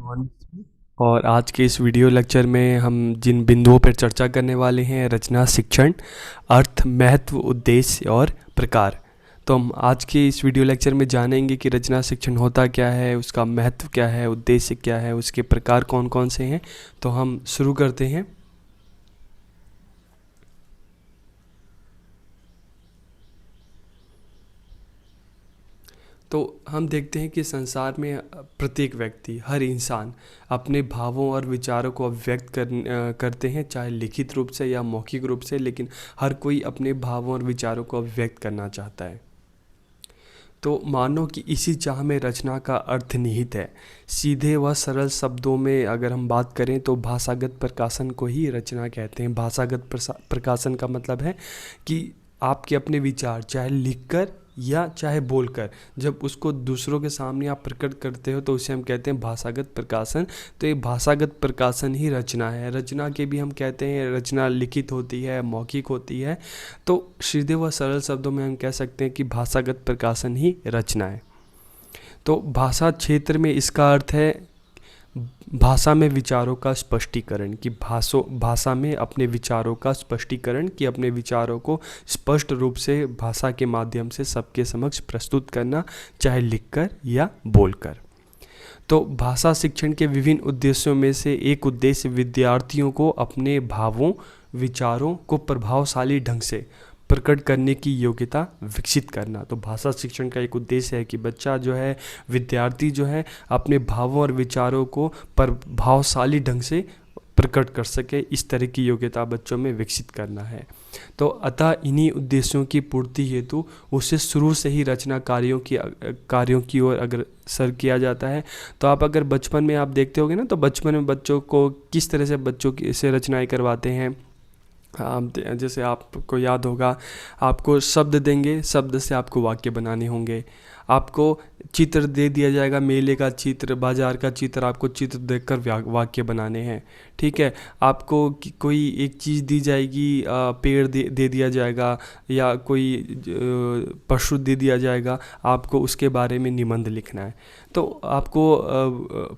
Everyone. और आज के इस वीडियो लेक्चर में हम जिन बिंदुओं पर चर्चा करने वाले हैं, रचना शिक्षण, अर्थ, महत्व, उद्देश्य और प्रकार। तो हम आज के इस वीडियो लेक्चर में जानेंगे कि रचना शिक्षण होता क्या है, उसका महत्व क्या है, उद्देश्य क्या है, उसके प्रकार कौन कौन से हैं। तो हम शुरू करते हैं। तो हम देखते हैं कि संसार में प्रत्येक व्यक्ति, हर इंसान अपने भावों और विचारों को अभिव्यक्त करते हैं, चाहे लिखित रूप से या मौखिक रूप से, लेकिन हर कोई अपने भावों और विचारों को अभिव्यक्त करना चाहता है। तो मानो कि इसी चाह में रचना का अर्थ निहित है। सीधे व सरल शब्दों में अगर हम बात करें तो भाषागत प्रकाशन को ही रचना कहते हैं। भाषागत प्रकाशन का मतलब है कि आपके अपने विचार, चाहे लिखकर या चाहे बोलकर, जब उसको दूसरों के सामने आप प्रकट करते हो तो उसे हम कहते हैं भाषागत प्रकाशन। तो ये भाषागत प्रकाशन ही रचना है। रचना के भी हम कहते हैं, रचना लिखित होती है, मौखिक होती है। तो सीधे व सरल शब्दों में हम कह सकते हैं कि भाषागत प्रकाशन ही रचना है। तो भाषा क्षेत्र में इसका अर्थ है भाषा में विचारों का स्पष्टीकरण, कि भाषा में अपने विचारों का स्पष्टीकरण, कि अपने विचारों को स्पष्ट रूप से भाषा के माध्यम से सबके समक्ष प्रस्तुत करना, चाहे लिखकर या बोलकर। तो भाषा शिक्षण के विभिन्न उद्देश्यों में से एक उद्देश्य विद्यार्थियों को अपने भावों, विचारों को प्रभावशाली ढंग से प्रकट करने की योग्यता विकसित करना। तो भाषा शिक्षण का एक उद्देश्य है कि बच्चा जो है, विद्यार्थी जो है, अपने भावों और विचारों को प्रभावशाली ढंग से प्रकट कर सके, इस तरह की योग्यता बच्चों में विकसित करना है। तो अतः इन्हीं उद्देश्यों की पूर्ति हेतु उसे शुरू से ही रचना कार्यों की ओर अग्रसर किया जाता है। तो आप अगर बचपन में आप देखते होगे ना, तो बचपन में बच्चों को किस तरह से बच्चों की से रचनाएं करवाते हैं। जैसे आपको याद होगा, आपको शब्द देंगे, शब्द से आपको वाक्य बनाने होंगे। आपको चित्र दे दिया जाएगा, मेले का चित्र, बाजार का चित्र, आपको चित्र देखकर वाक्य बनाने हैं। ठीक है। आपको कोई एक चीज़ दी जाएगी, पेड़ दे दिया जाएगा या कोई पशु दे दिया जाएगा, आपको उसके बारे में निबंध लिखना है। तो आपको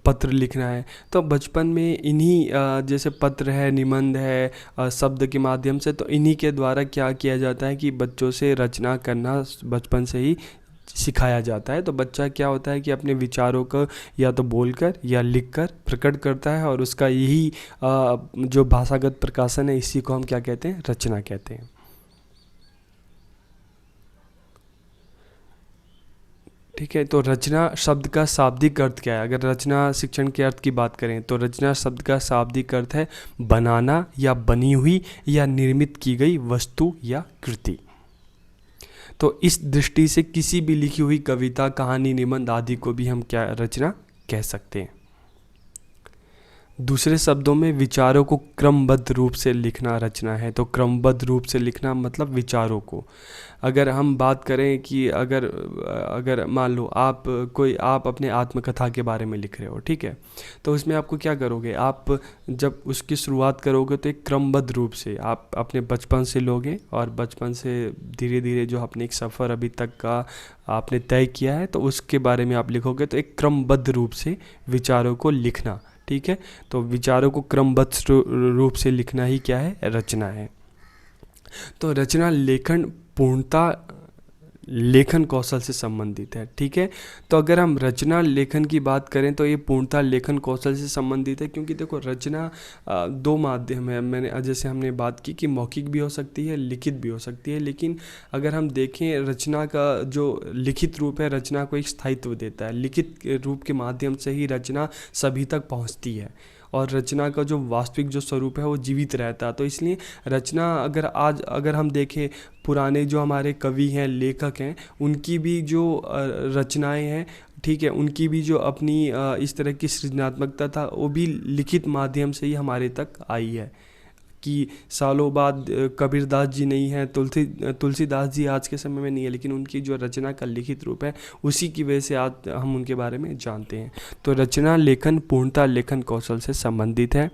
पत्र लिखना है। तो बचपन में इन्हीं जैसे पत्र है, निबंध है, शब्द के माध्यम से, तो इन्हीं के द्वारा क्या किया जाता है कि बच्चों से रचना करना बचपन से ही सिखाया जाता है। तो बच्चा क्या होता है कि अपने विचारों को या तो बोलकर या लिखकर प्रकट करता है, और उसका यही जो भाषागत प्रकाशन है, इसी को हम क्या कहते हैं, रचना कहते हैं। ठीक है। तो रचना शब्द का शाब्दिक अर्थ क्या है? अगर रचना शिक्षण के अर्थ की बात करें तो रचना शब्द का शाब्दिक अर्थ है बनाना या बनी हुई या निर्मित की गई वस्तु या कृति। तो इस दृष्टि से किसी भी लिखी हुई कविता, कहानी, निबंध आदि को भी हम क्या रचना कह सकते हैं। दूसरे शब्दों में विचारों को क्रमबद्ध रूप से लिखना रचना है। तो क्रमबद्ध रूप से लिखना मतलब विचारों को, अगर हम बात करें कि अगर मान लो आप अपने आत्मकथा के बारे में लिख रहे हो, ठीक है, तो उसमें आपको क्या करोगे, आप जब उसकी शुरुआत करोगे तो एक क्रमबद्ध रूप से आप अपने बचपन से लोगे, और बचपन से धीरे धीरे जो अपने एक सफ़र अभी तक का आपने तय किया है, तो उसके बारे में आप लिखोगे। तो एक क्रमबद्ध रूप से विचारों को लिखना, ठीक है। तो विचारों को क्रमबद्ध रूप से लिखना ही क्या है, रचना है। तो रचना लेखन पूर्णता लेखन कौशल से संबंधित है, ठीक है। तो अगर हम रचना लेखन की बात करें तो ये पूर्णता लेखन कौशल से संबंधित है, क्योंकि देखो रचना दो माध्यम है। जैसे हमने बात की कि मौखिक भी हो सकती है, लिखित भी हो सकती है, लेकिन अगर हम देखें रचना का जो लिखित रूप है, रचना को एक स्थायित्व देता है। लिखित रूप के माध्यम से ही रचना सभी तक पहुँचती है, और रचना का जो वास्तविक जो स्वरूप है वो जीवित रहता है। तो इसलिए रचना अगर हम देखें, पुराने जो हमारे कवि हैं, लेखक हैं, उनकी भी जो रचनाएं हैं, ठीक है, उनकी भी जो अपनी इस तरह की सृजनात्मकता था, वो भी लिखित माध्यम से ही हमारे तक आई है। कि सालों बाद कबीरदास जी नहीं है, तुलसीदास जी आज के समय में नहीं है, लेकिन उनकी जो रचना का लिखित रूप है उसी की वजह से आज हम उनके बारे में जानते हैं। तो रचना लेखन पूर्णतः लेखन कौशल से संबंधित है।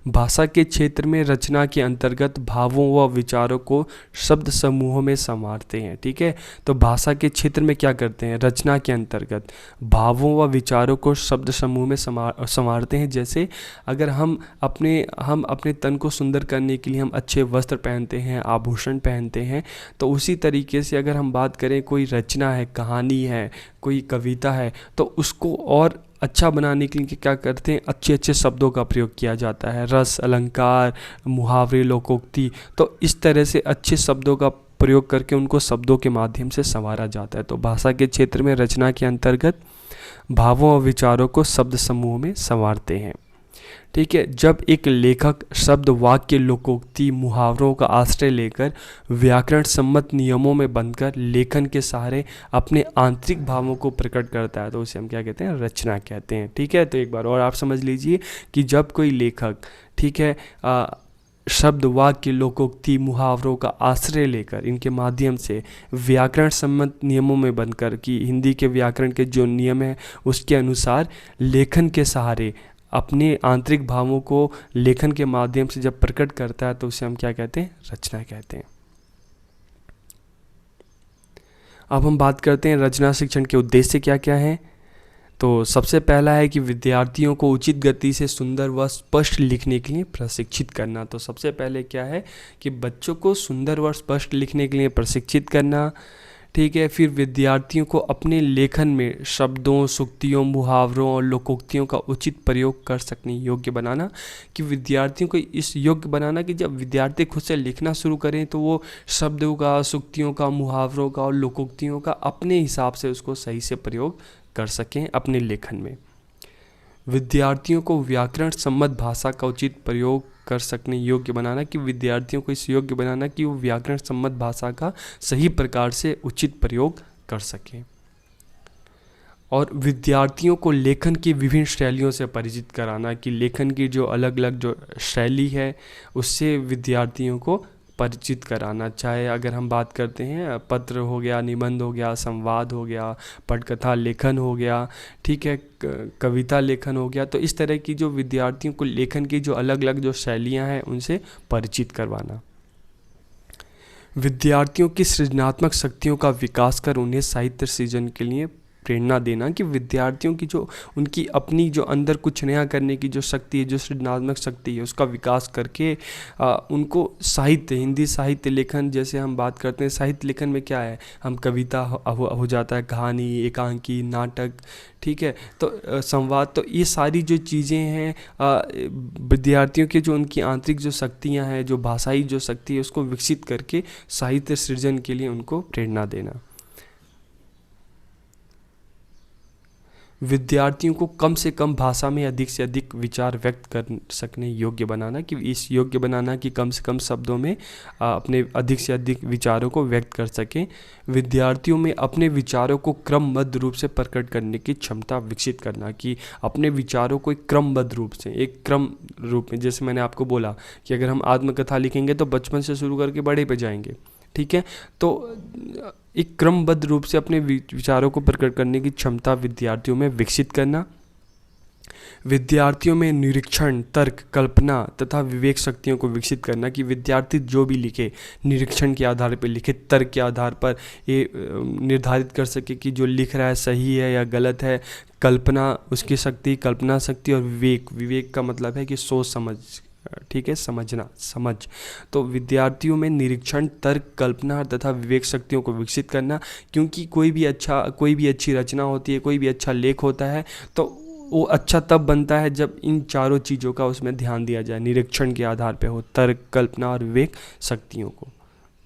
भाषा के क्षेत्र में रचना के अंतर्गत भावों व विचारों को शब्द समूहों में संवारते हैं। ठीक है, तो भाषा के क्षेत्र में क्या करते हैं, रचना के अंतर्गत भावों व विचारों को शब्द समूह में संवारते हैं। जैसे अगर हम अपने तन को सुंदर करने के लिए हम अच्छे वस्त्र पहनते हैं, आभूषण पहनते हैं, तो उसी तरीके से अगर हम बात करें कोई रचना है, कहानी है, कोई कविता है, तो उसको और अच्छा बनाने के लिए क्या करते हैं, अच्छे अच्छे शब्दों का प्रयोग किया जाता है, रस, अलंकार, मुहावरे, लोकोक्ति। तो इस तरह से अच्छे शब्दों का प्रयोग करके उनको शब्दों के माध्यम से संवारा जाता है। तो भाषा के क्षेत्र में रचना के अंतर्गत भावों और विचारों को शब्द समूह में संवारते हैं। ठीक है, जब एक लेखक शब्द, वाक्य, लोकोक्ति, मुहावरों का आश्रय लेकर व्याकरण सम्मत नियमों में बंधकर लेखन के सहारे अपने आंतरिक भावों को प्रकट करता है, तो उसे हम क्या कहते हैं, रचना कहते हैं। ठीक है, तो एक बार और आप समझ लीजिए कि जब कोई लेखक, ठीक है, शब्द, वाक्य, लोकोक्ति, मुहावरों का आश्रय लेकर इनके माध्यम से व्याकरण सम्मत नियमों में बनकर, कि हिंदी के व्याकरण के जो नियम है उसके अनुसार लेखन के सहारे अपने आंतरिक भावों को लेखन के माध्यम से जब प्रकट करता है, तो उसे हम क्या कहते हैं, रचना कहते हैं। अब हम बात करते हैं रचना शिक्षण के उद्देश्य क्या क्या हैं। तो सबसे पहला है कि विद्यार्थियों को उचित गति से सुंदर व स्पष्ट लिखने के लिए प्रशिक्षित करना। तो सबसे पहले क्या है कि बच्चों को सुंदर व स्पष्ट लिखने के लिए प्रशिक्षित करना। ठीक है, फिर विद्यार्थियों को अपने लेखन में शब्दों, सूक्तियों, मुहावरों और लोकोक्तियों का उचित प्रयोग कर सकने योग्य बनाना, कि विद्यार्थियों को इस योग्य बनाना कि जब विद्यार्थी खुद से लिखना शुरू करें तो वो शब्दों का, सूक्तियों का, मुहावरों का और लोकोक्तियों का अपने हिसाब से उसको सही से प्रयोग कर सकें अपने लेखन में। विद्यार्थियों को व्याकरण सम्मत भाषा का उचित प्रयोग कर सकने योग्य बनाना, कि विद्यार्थियों को इस योग्य बनाना कि वो व्याकरण सम्मत भाषा का सही प्रकार से उचित प्रयोग कर सकें। और विद्यार्थियों को लेखन की विभिन्न शैलियों से परिचित कराना, कि लेखन की जो अलग अलग जो शैली है उससे विद्यार्थियों को परिचित कराना। चाहे अगर हम बात करते हैं पत्र हो गया, निबंध हो गया, संवाद हो गया, पटकथा लेखन हो गया, ठीक है, कविता लेखन हो गया, तो इस तरह की जो विद्यार्थियों को लेखन की जो अलग अलग जो शैलियाँ हैं उनसे परिचित करवाना। विद्यार्थियों की सृजनात्मक शक्तियों का विकास कर उन्हें साहित्य सृजन के लिए प्रेरणा देना, कि विद्यार्थियों की जो उनकी अपनी जो अंदर कुछ नया करने की जो शक्ति है, जो सृजनात्मक शक्ति है, उसका विकास करके उनको साहित्य, हिंदी साहित्य लेखन, जैसे हम बात करते हैं साहित्य लेखन में क्या है, हम कविता हो जाता है, कहानी, एकांकी, नाटक, ठीक है, तो संवाद, तो ये सारी जो चीज़ें हैं विद्यार्थियों के जो उनकी आंतरिक जो शक्तियाँ हैं, जो भाषाई जो शक्ति है, उसको विकसित करके साहित्य सृजन के लिए उनको प्रेरणा देना। विद्यार्थियों को कम से कम भाषा में अधिक से अधिक विचार व्यक्त कर सकने योग्य बनाना, कि इस योग्य बनाना कि कम से कम शब्दों में अपने अधिक से अधिक विचारों को व्यक्त कर सकें। विद्यार्थियों में अपने विचारों को क्रमबद्ध रूप से प्रकट करने की क्षमता विकसित करना, कि अपने विचारों को एक क्रमबद्ध रूप से, एक क्रम रूप में, जैसे मैंने आपको बोला कि अगर हम आत्मकथा लिखेंगे तो बचपन से शुरू करके बड़े पे जाएंगे, ठीक है, तो एक क्रमबद्ध रूप से अपने विचारों को प्रकट करने की क्षमता विद्यार्थियों में विकसित करना। विद्यार्थियों में निरीक्षण, तर्क, कल्पना तथा विवेक शक्तियों को विकसित करना, कि विद्यार्थी जो भी लिखे निरीक्षण के आधार पर लिखे, तर्क के आधार पर ये निर्धारित कर सके कि जो लिख रहा है सही है या गलत है। कल्पना, उसकी शक्ति, कल्पना शक्ति, और विवेक का मतलब है कि सोच समझ, ठीक है, समझना, समझ। तो विद्यार्थियों में निरीक्षण, तर्क, कल्पना तथा विवेक शक्तियों को विकसित करना, क्योंकि कोई भी अच्छी रचना होती है, कोई भी अच्छा लेख होता है, तो वो अच्छा तब बनता है जब इन चारों चीज़ों का उसमें ध्यान दिया जाए, निरीक्षण के आधार पे हो, तर्क, कल्पना और विवेक शक्तियों को,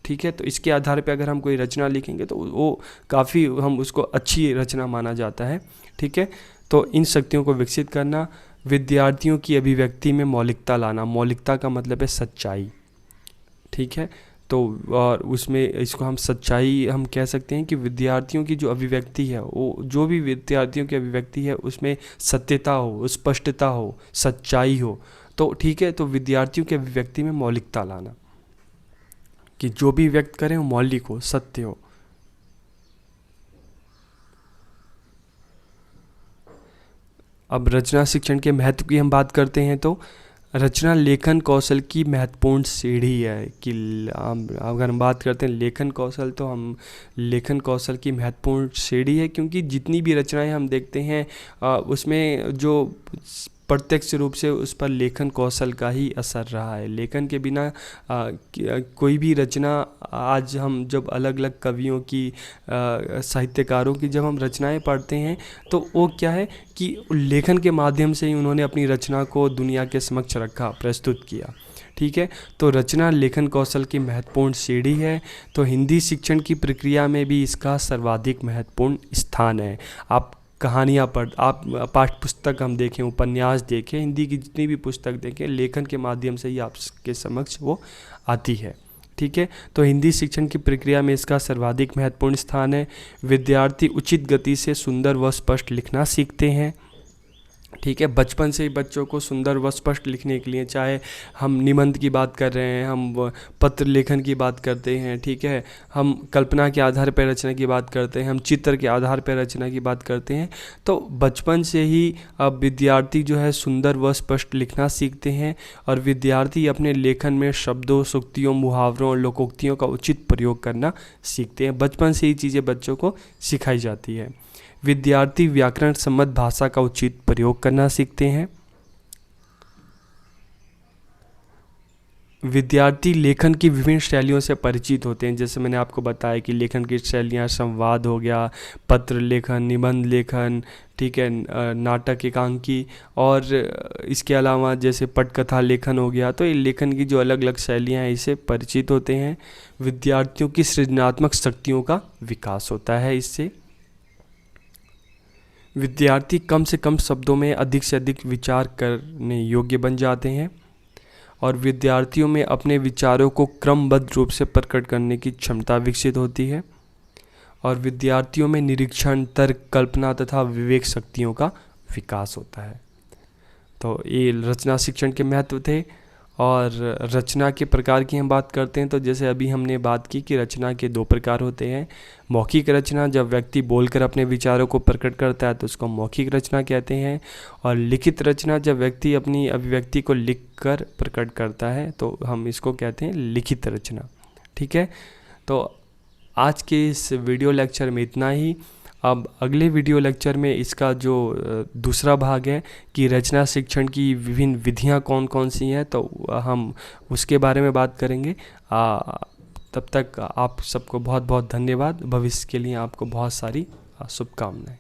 ठीक है। तो इसके आधार पे अगर हम कोई रचना लिखेंगे तो वो काफ़ी, हम उसको अच्छी रचना माना जाता है, ठीक है। तो इन शक्तियों को विकसित करना। विद्यार्थियों की अभिव्यक्ति में मौलिकता लाना, मौलिकता का मतलब है सच्चाई, ठीक है। तो और उसमें इसको हम सच्चाई हम कह सकते हैं कि विद्यार्थियों की जो अभिव्यक्ति है, वो जो भी विद्यार्थियों की अभिव्यक्ति है उसमें सत्यता हो, स्पष्टता हो, सच्चाई हो, तो ठीक है, तो विद्यार्थियों के अभिव्यक्ति में मौलिकता लाना, कि जो भी व्यक्त करें वो मौलिक हो, सत्य हो। अब रचना शिक्षण के महत्व की हम बात करते हैं तो रचना लेखन कौशल की महत्वपूर्ण सीढ़ी है। कि अगर हम बात करते हैं लेखन कौशल, तो हम लेखन कौशल की महत्वपूर्ण सीढ़ी है, क्योंकि जितनी भी रचनाएं हम देखते हैं उसमें जो प्रत्यक्ष रूप से उस पर लेखन कौशल का ही असर रहा है। लेखन के बिना कोई भी रचना, आज हम जब अलग अलग कवियों की, साहित्यकारों की जब हम रचनाएं पढ़ते हैं तो वो क्या है कि लेखन के माध्यम से ही उन्होंने अपनी रचना को दुनिया के समक्ष रखा, प्रस्तुत किया। ठीक है, तो रचना लेखन कौशल की महत्वपूर्ण सीढ़ी है। तो हिंदी शिक्षण की प्रक्रिया में भी इसका सर्वाधिक महत्वपूर्ण स्थान है। आप कहानियाँ आप पाठ्य पुस्तक हम देखें, उपन्यास देखें, हिंदी की जितनी भी पुस्तक देखें, लेखन के माध्यम से ही आपके समक्ष वो आती है। ठीक है, तो हिंदी शिक्षण की प्रक्रिया में इसका सर्वाधिक महत्वपूर्ण स्थान है। विद्यार्थी उचित गति से सुंदर व स्पष्ट लिखना सीखते हैं। ठीक है, बचपन से ही बच्चों को सुंदर व स्पष्ट लिखने के लिए, चाहे हम निबंध की बात कर रहे हैं, हम पत्र लेखन की बात करते हैं, ठीक है, हम कल्पना के आधार पर रचना की बात करते हैं, हम चित्र के आधार पर रचना की बात करते हैं, तो बचपन से ही अब विद्यार्थी जो है सुंदर व स्पष्ट लिखना सीखते हैं। और विद्यार्थी अपने लेखन में शब्दों, सूक्तियों, मुहावरों और लोकोक्तियों का उचित प्रयोग करना सीखते हैं। बचपन से ही चीज़ें बच्चों को सिखाई जाती है। विद्यार्थी व्याकरण सम्मत भाषा का उचित प्रयोग करना सीखते हैं। विद्यार्थी लेखन की विभिन्न शैलियों से परिचित होते हैं। जैसे मैंने आपको बताया कि लेखन की शैलियाँ, संवाद हो गया, पत्र लेखन, निबंध लेखन, ठीक है, नाटक, एकांकी, और इसके अलावा जैसे पटकथा लेखन हो गया। तो ये लेखन की जो अलग अलग शैलियाँ हैं इससे परिचित होते हैं। विद्यार्थियों की सृजनात्मक शक्तियों का विकास होता है इससे। विद्यार्थी कम से कम शब्दों में अधिक से अधिक विचार करने योग्य बन जाते हैं। और विद्यार्थियों में अपने विचारों को क्रमबद्ध रूप से प्रकट करने की क्षमता विकसित होती है। और विद्यार्थियों में निरीक्षण, तर्क, कल्पना तथा विवेक शक्तियों का विकास होता है। तो ये रचना शिक्षण के महत्व थे। और रचना के प्रकार की हम बात करते हैं तो जैसे अभी हमने बात की कि रचना के 2 प्रकार होते हैं। मौखिक रचना, जब व्यक्ति बोलकर अपने विचारों को प्रकट करता है तो उसको मौखिक रचना कहते हैं। और लिखित रचना, जब व्यक्ति अपनी अभिव्यक्ति को लिखकर प्रकट करता है तो हम इसको कहते हैं लिखित रचना। ठीक है, तो आज के इस वीडियो लेक्चर में इतना ही। अब अगले वीडियो लेक्चर में इसका जो दूसरा भाग है कि रचना शिक्षण की विभिन्न विधियां कौन कौन सी हैं, तो हम उसके बारे में बात करेंगे। तब तक आप सबको बहुत बहुत धन्यवाद। भविष्य के लिए आपको बहुत सारी शुभकामनाएं।